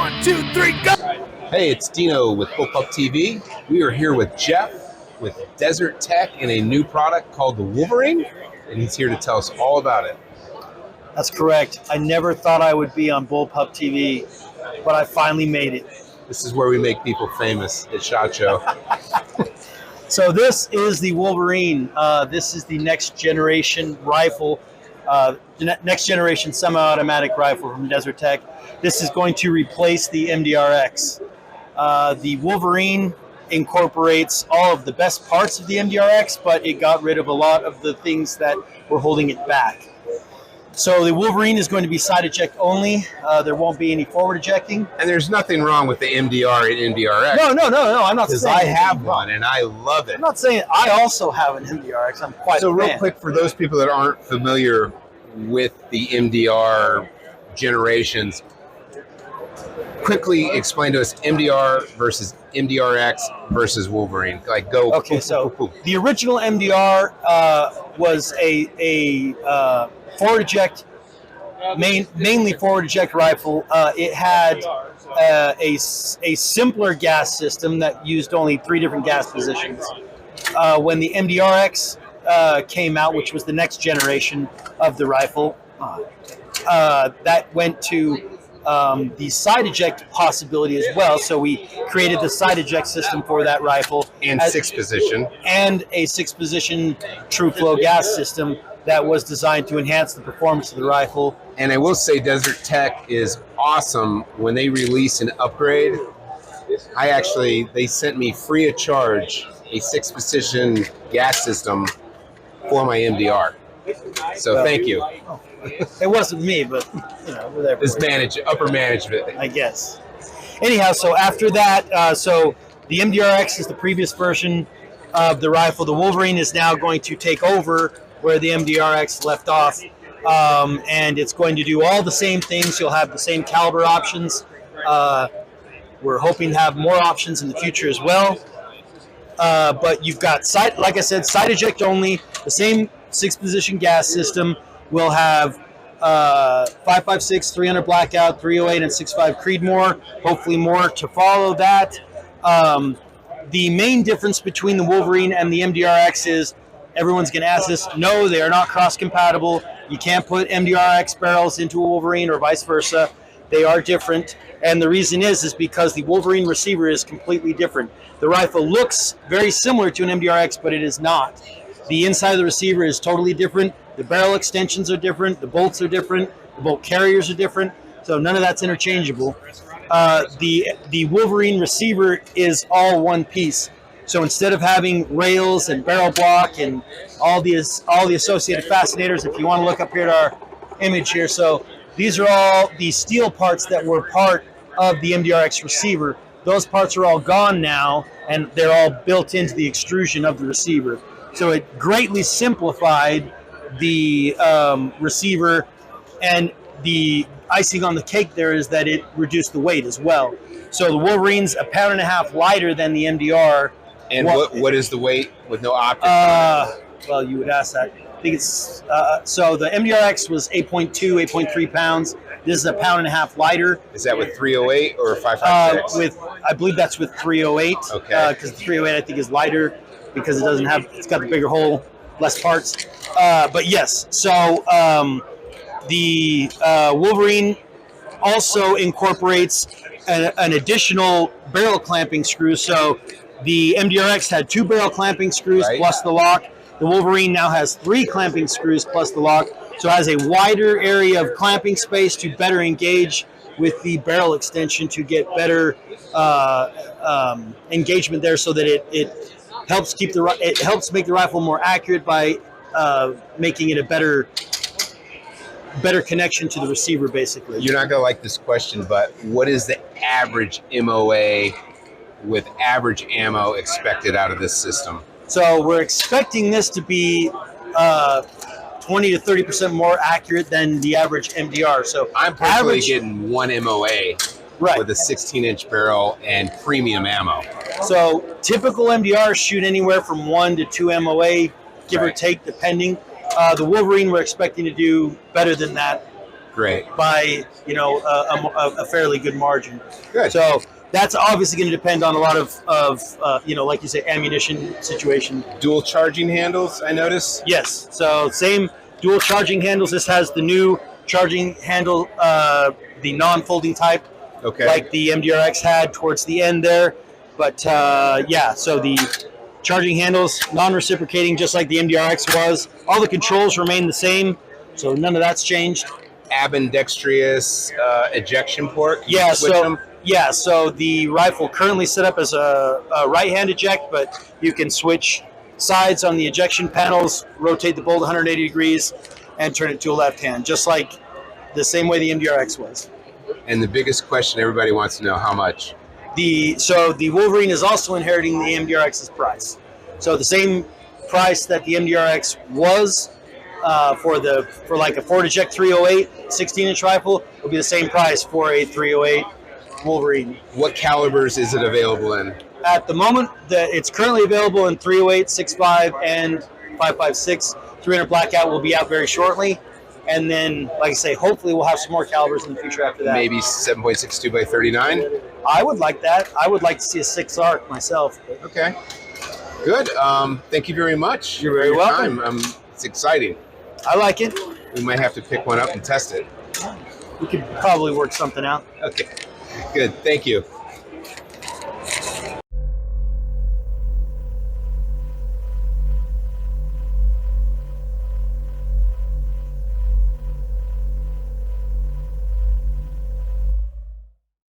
1, 2, 3, go! Hey, it's Dino with BullpupTV. We are here with Jeff with Desert Tech and a new product called the Wolverine, and he's here to tell us all about it. That's correct. I never thought I would be on BullpupTV, but I finally made it. This is where we make people famous at SHOT Show. So this is the Wolverine. This is the next generation rifle, next generation semi-automatic rifle from Desert Tech. This is going to replace the MDRX. The Wolverine incorporates all of the best parts of the MDRX, but it got rid of a lot of the things that were holding it back. So the Wolverine is going to be side eject only. There won't be any forward ejecting. And there's nothing wrong with the MDR and MDRX. No. I'm not saying. Because I have one and I love it. I'm not saying I also have an MDRX. I'm quite So a real fan. quick, for those people that aren't familiar with the MDR generations, quickly explain to us MDR versus MDRX versus Wolverine. Like, go. Okay, so the original MDR was a forward eject, mainly forward eject rifle. It had a simpler gas system that used only 3 different gas positions. When the MDRX came out, which was the next generation of the rifle, that went to the side eject possibility as well. So we created the side eject system for that rifle. And 6 position. And a 6 position true flow gas system that was designed to enhance the performance of the rifle. And I will say Desert Tech is awesome. When they release an upgrade, they sent me free of charge a 6 position gas system for my MDR. So thank you. It wasn't me, but we're there. This upper management, I guess. Anyhow, so after that, so the MDRX is the previous version of the rifle. The Wolverine is now going to take over where the MDRX left off, and it's going to do all the same things. You'll have the same caliber options. We're hoping to have more options in the future as well. But you've got, like I said, side eject only, the same 6 position gas system. We'll have 5.56, 300 blackout, 308, and 6.5 Creedmoor. Hopefully more to follow that. The main difference between the Wolverine and the MDRX is, everyone's going to ask this, no, they are not cross-compatible. You can't put MDRX barrels into a Wolverine or vice versa. They are different. And the reason is because the Wolverine receiver is completely different. The rifle looks very similar to an MDRX, but it is not. The inside of the receiver is totally different. The barrel extensions are different. The bolts are different. The bolt carriers are different. So none of that's interchangeable. The Wolverine receiver is all one piece. So instead of having rails and barrel block and all the associated fascinators, if you want to look up here at our image here, so these are all the steel parts that were part of the MDRX receiver. Those parts are all gone now, and they're all built into the extrusion of the receiver. So it greatly simplified the receiver, and the icing on the cake there is that it reduced the weight as well. So the Wolverine's 1.5 pounds lighter than the MDR. And what is the weight with no optics? Well, you would ask that. I think it's so the MDRX was 8.2, 8.3 pounds. This is 1.5 pounds lighter. Is that with 308 or 5.56? I believe that's with 308. Okay. Because the 308 I think is lighter because it's got the bigger hole, less parts. But yes, so the Wolverine also incorporates an additional barrel clamping screw. So the MDRX had 2 barrel clamping screws plus the lock. The Wolverine now has 3 clamping screws plus the lock. So it has a wider area of clamping space to better engage with the barrel extension to get better engagement there, so that it helps make the rifle more accurate by making it a better connection to the receiver, basically. You're not going to like this question, but what is the average MOA with average ammo expected out of this system? So we're expecting this to be 20 to 30% more accurate than the average MDR. So I'm personally getting 1 MOA with a 16-inch barrel and premium ammo. So typical MDRs shoot anywhere from 1 to 2 MOA, give or take, depending. The Wolverine we're expecting to do better than that. Great. by a fairly good margin. Good. So that's obviously going to depend on a lot of like you say, ammunition situation. Dual charging handles, I notice. Yes. So same dual charging handles. This has the new charging handle, the non-folding type, Okay. like the MDRX had towards the end there. But so the charging handles, non-reciprocating, just like the MDRX was. All the controls remain the same, so none of that's changed. Ambidextrous ejection port. Can you switch them? So the rifle currently set up as a right-hand eject, but you can switch sides on the ejection panels, rotate the bolt 180 degrees, and turn it to a left hand, just like the same way the MDRX was. And the biggest question everybody wants to know, how much? The Wolverine is also inheriting the MDRX's price. So the same price that the MDRX was for like a Ford Eject 308 16-inch rifle will be the same price for a 308 Wolverine. What calibers is it available in? At the moment, it's currently available in 308, 6.5, and 5.56. 300 Blackout will be out very shortly. And then, like I say, hopefully we'll have some more calibers in the future after that. Maybe 7.62 by 39? I would like that. I would like to see a 6 arc myself. Okay. Good. Thank you very much. You're very welcome. It's exciting. I like it. We might have to pick one up and test it. We could probably work something out. Okay. Good. Thank you.